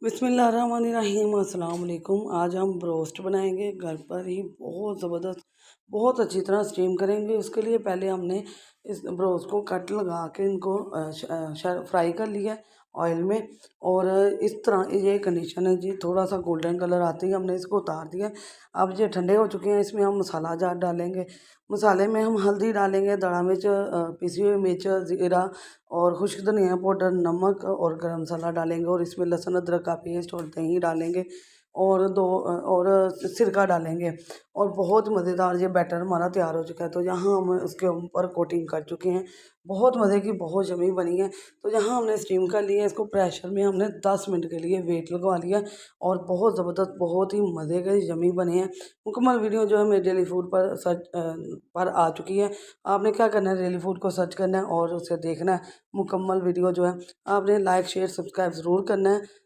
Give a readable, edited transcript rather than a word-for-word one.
बिस्मिल्लाहिर्रहमानिर्रहीम अस्सलाम वालेकुम। आज हम ब्रोस्ट बनाएंगे घर पर ही, बहुत ज़बरदस्त, बहुत अच्छी तरह स्टीम करेंगे। उसके लिए पहले हमने इस ब्रोस्ट को कट लगा के इनको फ्राई कर लिया ऑयल में। और इस तरह ये कंडीशन है जी, थोड़ा सा गोल्डन कलर आते ही हमने इसको उतार दिया। अब ये ठंडे हो चुके हैं, इसमें हम मसाला जार डालेंगे। मसाले में हम हल्दी डालेंगे, दड़ा मिर्च, पिसी हुई मिर्च, ज़ीरा और खुश्क धनिया पाउडर, नमक और गरम मसाला डालेंगे। और इसमें लहसुन अदरक का पेस्ट और दही डालेंगे और सिरका डालेंगे। और बहुत मज़ेदार ये बैटर हमारा तैयार हो चुका है। तो यहाँ हम उसके ऊपर कोटिंग कर चुके हैं, बहुत मज़े की, बहुत यम्मी बनी है। तो यहाँ हमने स्टीम कर लिया, इसको प्रेशर में हमने 10 मिनट के लिए वेट लगवा लिया और बहुत ज़बरदस्त, बहुत ही मज़े के यम्मी बने हैं। मुकम्मल वीडियो जो है मेरे डेली फूड पर पर आ चुकी है। आपने क्या करना है, डेली फूड को सर्च करना है और उसे देखना है। मुकम्मल वीडियो जो है आपने लाइक शेयर सब्सक्राइब ज़रूर करना है।